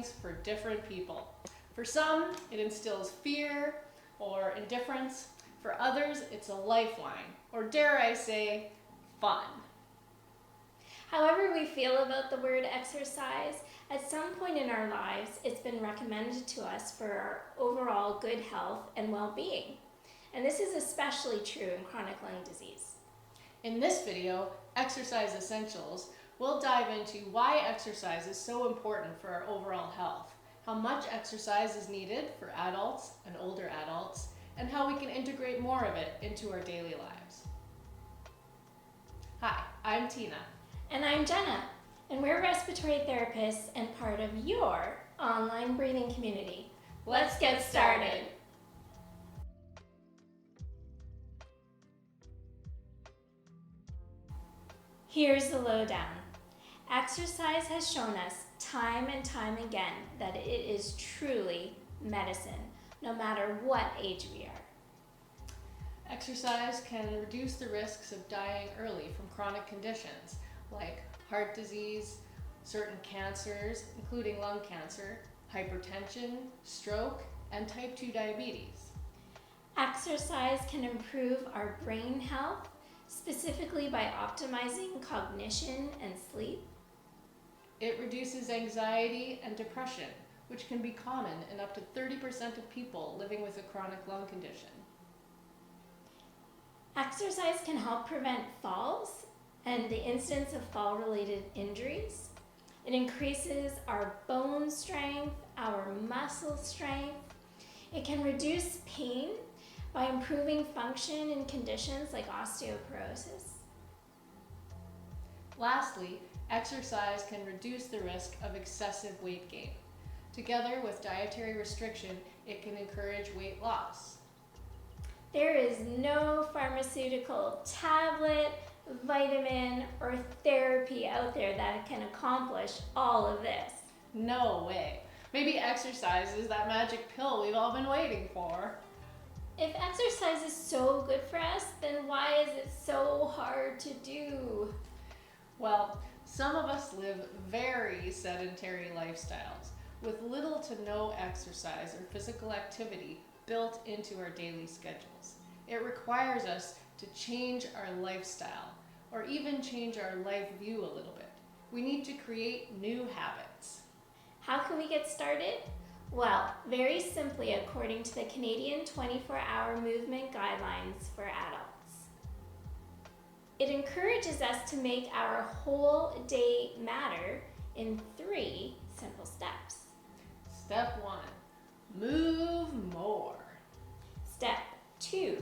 feelings for different people. For some, it instills fear or indifference. For others, it's a lifeline, or dare I say, fun. However we feel about the word exercise, at some point in our lives, it's been recommended to us for our overall good health and well-being. And this is especially true in chronic lung disease. In this video, Exercise Essentials, we'll dive into why exercise is so important for our overall health, how much exercise is needed for adults and older adults, and how we can integrate more of it into our daily lives. Hi, I'm Tina. And I'm Jenna, and we're respiratory therapists and part of your online breathing community. Let's get started. Here's the lowdown. Exercise has shown us time and time again that it is truly medicine, no matter what age we are. Exercise can reduce the risks of dying early from chronic conditions like heart disease, certain cancers, including lung cancer, hypertension, stroke, and type 2 diabetes. Exercise can improve our brain health, specifically by optimizing cognition and sleep. It reduces anxiety and depression, which can be common in up to 30% of people living with a chronic lung condition. Exercise can help prevent falls and the incidence of fall-related injuries. It increases our bone strength, our muscle strength. It can reduce pain by improving function in conditions like osteoporosis. Lastly, exercise can reduce the risk of excessive weight gain. Together with dietary restriction, it can encourage weight loss. There is no pharmaceutical tablet, vitamin, or therapy out there that can accomplish all of this. No way. Maybe exercise is that magic pill we've all been waiting for. If exercise is so good for us, then why is it so hard to do? Well, some of us live very sedentary lifestyles with little to no exercise or physical activity built into our daily schedules. It requires us to change our lifestyle or even change our life view a little bit. We need to create new habits. How can we get started? Well, very simply, according to the Canadian 24-hour movement guidelines for adults. It encourages us to make our whole day matter in 3 simple steps. Step 1, move more. Step 2,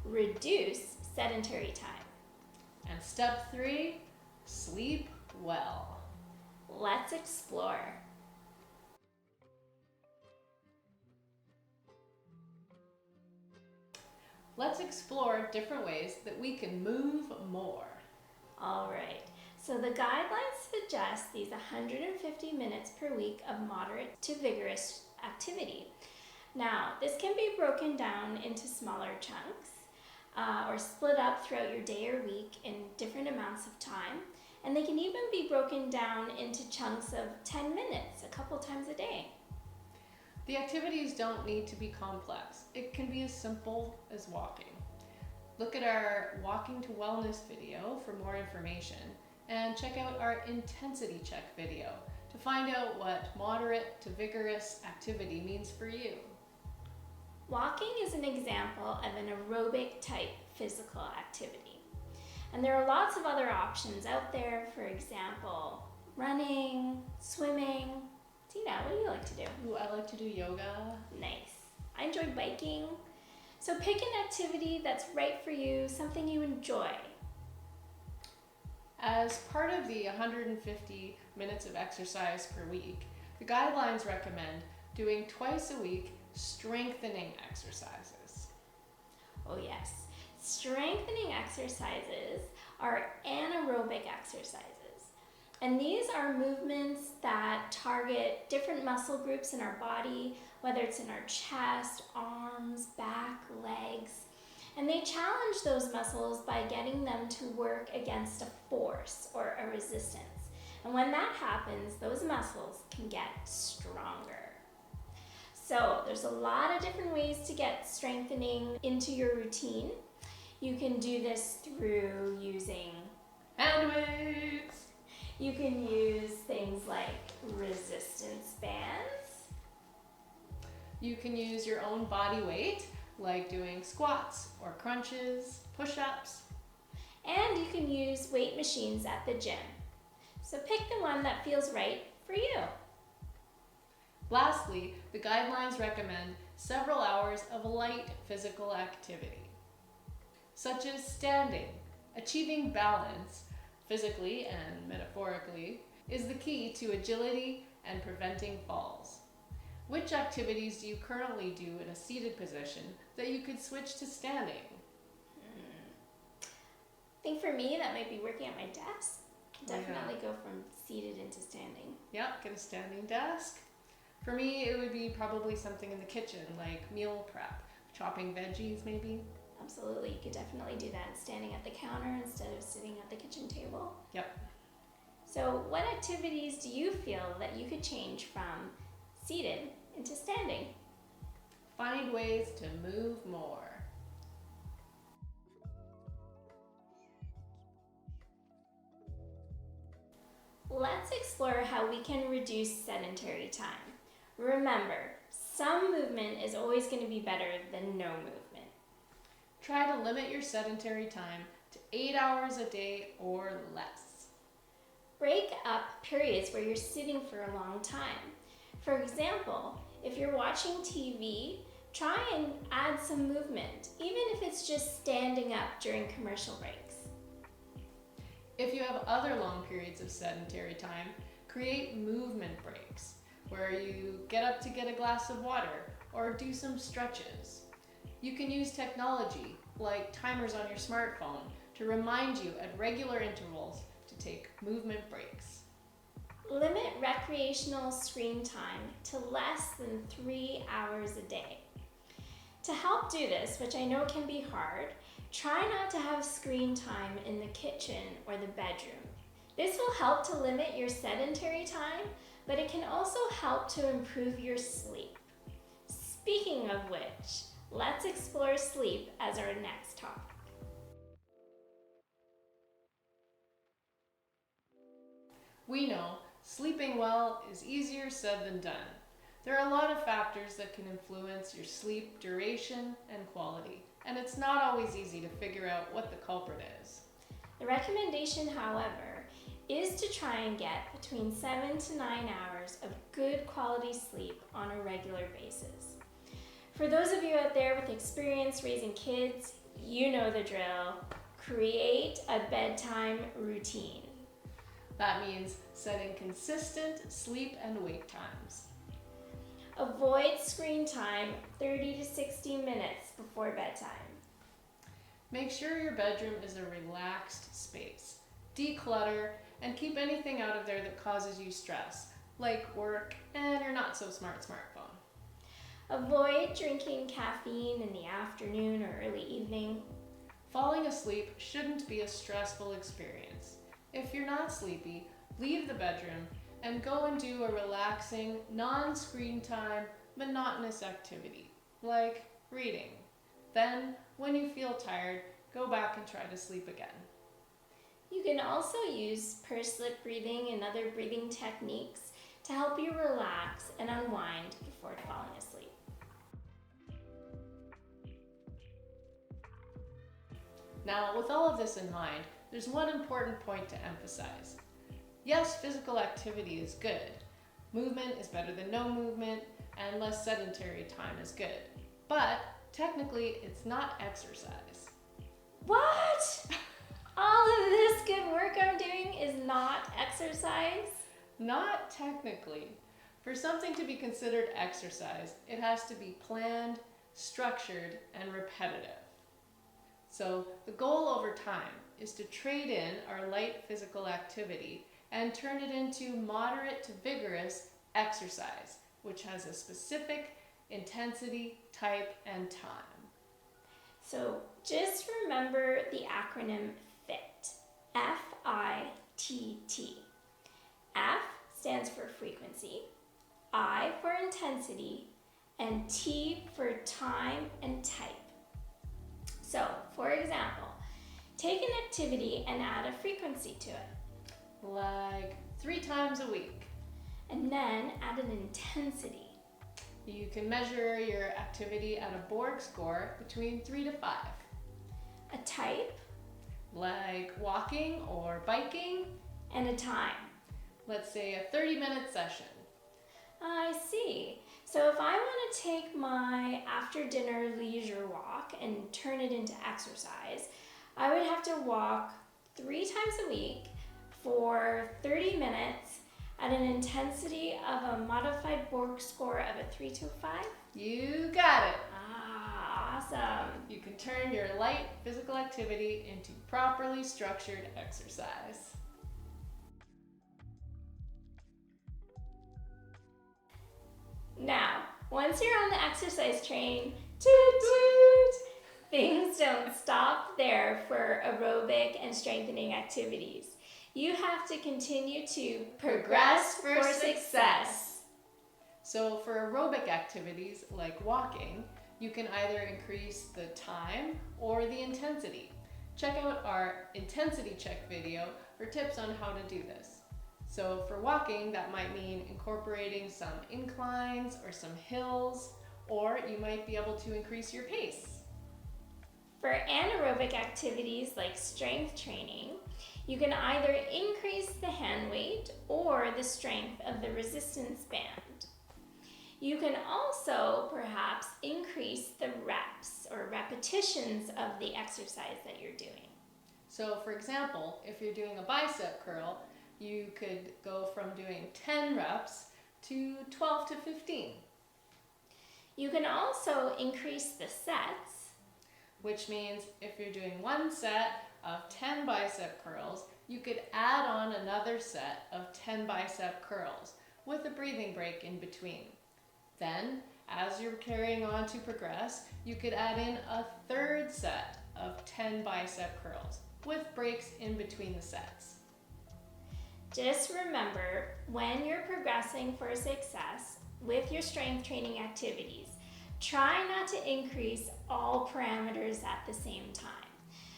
reduce sedentary time. And step 3, sleep well. Let's explore. Let's explore different ways that we can move more. All right, so the guidelines suggest these 150 minutes per week of moderate to vigorous activity. Now, this can be broken down into smaller chunks or split up throughout your day or week in different amounts of time. And they can even be broken down into chunks of 10 minutes, a couple times a day. The activities don't need to be complex. It can be as simple as walking. Look at our Walking to Wellness video for more information, and check out our intensity check video to find out what moderate to vigorous activity means for you. Walking is an example of an aerobic type physical activity. And there are lots of other options out there, for example, running, swimming. Tina, what do you like to do? Ooh, I like to do yoga. Nice. I enjoy biking. So pick an activity that's right for you, something you enjoy. As part of the 150 minutes of exercise per week, the guidelines recommend doing twice a week strengthening exercises. Oh yes, strengthening exercises are anaerobic exercises. And these are movements that target different muscle groups in our body, whether it's in our chest, arms, back, legs. And they challenge those muscles by getting them to work against a force or a resistance. And when that happens, those muscles can get stronger. So there's a lot of different ways to get strengthening into your routine. You can do this through using hand weights. You can use things like resistance bands. You can use your own body weight, like doing squats or crunches, push-ups. And you can use weight machines at the gym. So pick the one that feels right for you. Lastly, the guidelines recommend several hours of light physical activity, such as standing. Achieving balance, physically and metaphorically, is the key to agility and preventing falls. Which activities do you currently do in a seated position that you could switch to standing? I think for me, that might be working at my desk. Definitely go from seated into standing. Yep, get a standing desk. For me, it would be probably something in the kitchen, like meal prep, chopping veggies maybe. Absolutely, you could definitely do that standing at the counter instead of sitting at the kitchen table. Yep. So what activities do you feel that you could change from seated into standing? Find ways to move more. Let's explore how we can reduce sedentary time. Remember, some movement is always going to be better than no movement. Try to limit your sedentary time to 8 hours a day or less. Break up periods where you're sitting for a long time. For example, if you're watching TV, try and add some movement, even if it's just standing up during commercial breaks. If you have other long periods of sedentary time, create movement breaks, where you get up to get a glass of water or do some stretches. You can use technology, like timers on your smartphone, to remind you at regular intervals to take movement breaks. Limit recreational screen time to less than 3 hours a day. To help do this, which I know can be hard, try not to have screen time in the kitchen or the bedroom. This will help to limit your sedentary time, but it can also help to improve your sleep. Speaking of which, let's explore sleep as our next topic. We know sleeping well is easier said than done. There are a lot of factors that can influence your sleep duration and quality, and it's not always easy to figure out what the culprit is. The recommendation, however, is to try and get between 7 to 9 hours of good quality sleep on a regular basis. For those of you out there with experience raising kids, you know the drill. Create a bedtime routine. That means setting consistent sleep and wake times. Avoid screen time 30 to 60 minutes before bedtime. Make sure your bedroom is a relaxed space. Declutter and keep anything out of there that causes you stress, like work and your not so smart smartphone. Avoid drinking caffeine in the afternoon or early evening. Falling asleep shouldn't be a stressful experience. If you're not sleepy, leave the bedroom and go and do a relaxing, non-screen time, monotonous activity, like reading. Then, when you feel tired, go back and try to sleep again. You can also use pursed lip breathing and other breathing techniques to help you relax and unwind before falling asleep. Now, with all of this in mind, there's one important point to emphasize. Yes, physical activity is good. Movement is better than no movement, and less sedentary time is good. But technically, it's not exercise. What? All of this good work I'm doing is not exercise? Not technically. For something to be considered exercise, it has to be planned, structured, and repetitive. So the goal over time is to trade in our light physical activity and turn it into moderate to vigorous exercise, which has a specific intensity, type, and time. So just remember the acronym FIT. F-I-T-T. F stands for frequency, I for intensity, and T for time and type. So, for example, take an activity and add a frequency to it. Like 3 times a week. And then add an intensity. You can measure your activity at a Borg score between 3 to 5. A type. Like walking or biking. And a time. Let's say a 30-minute session. I see. So if I want to take my after dinner leisure walk and turn it into exercise, I would have to walk 3 times a week for 30 minutes at an intensity of a modified Borg score of a 3 to 5. You got it. Awesome. You can turn your light physical activity into properly structured exercise. Now, once you're on the exercise train, toot toot, things don't stop there for aerobic and strengthening activities. You have to continue to progress for success. So for aerobic activities like walking, you can either increase the time or the intensity. Check out our intensity check video for tips on how to do this. So for walking, that might mean incorporating some inclines or some hills, or you might be able to increase your pace. For anaerobic activities like strength training, you can either increase the hand weight or the strength of the resistance band. You can also perhaps increase the reps or repetitions of the exercise that you're doing. So for example, if you're doing a bicep curl, you could go from doing 10 reps to 12 to 15. You can also increase the sets, which means if you're doing one set of 10 bicep curls, you could add on another set of 10 bicep curls with a breathing break in between. Then, as you're carrying on to progress, you could add in a third set of 10 bicep curls with breaks in between the sets. Just remember, when you're progressing for success with your strength training activities, try not to increase all parameters at the same time.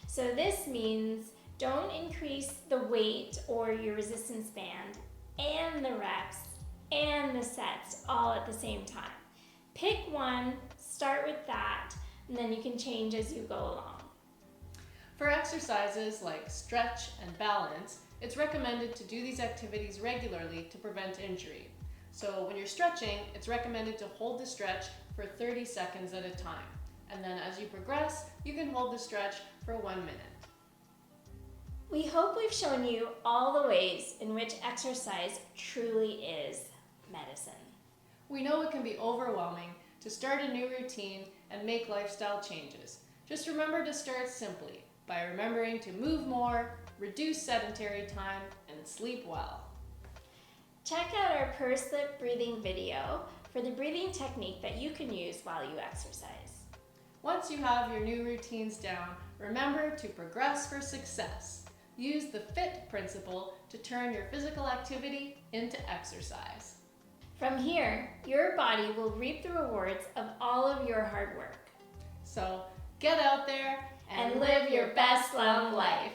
So this means don't increase the weight or your resistance band and the reps and the sets all at the same time. Pick one, start with that, and then you can change as you go along. For exercises like stretch and balance, it's recommended to do these activities regularly to prevent injury. So when you're stretching, it's recommended to hold the stretch for 30 seconds at a time. And then as you progress, you can hold the stretch for 1 minute. We hope we've shown you all the ways in which exercise truly is medicine. We know it can be overwhelming to start a new routine and make lifestyle changes. Just remember to start simply by remembering to move more, reduce sedentary time, and sleep well. Check out our pursed lip breathing video for the breathing technique that you can use while you exercise. Once you have your new routines down, remember to progress for success. Use the FIT principle to turn your physical activity into exercise. From here, your body will reap the rewards of all of your hard work. So get out there and live your best long life.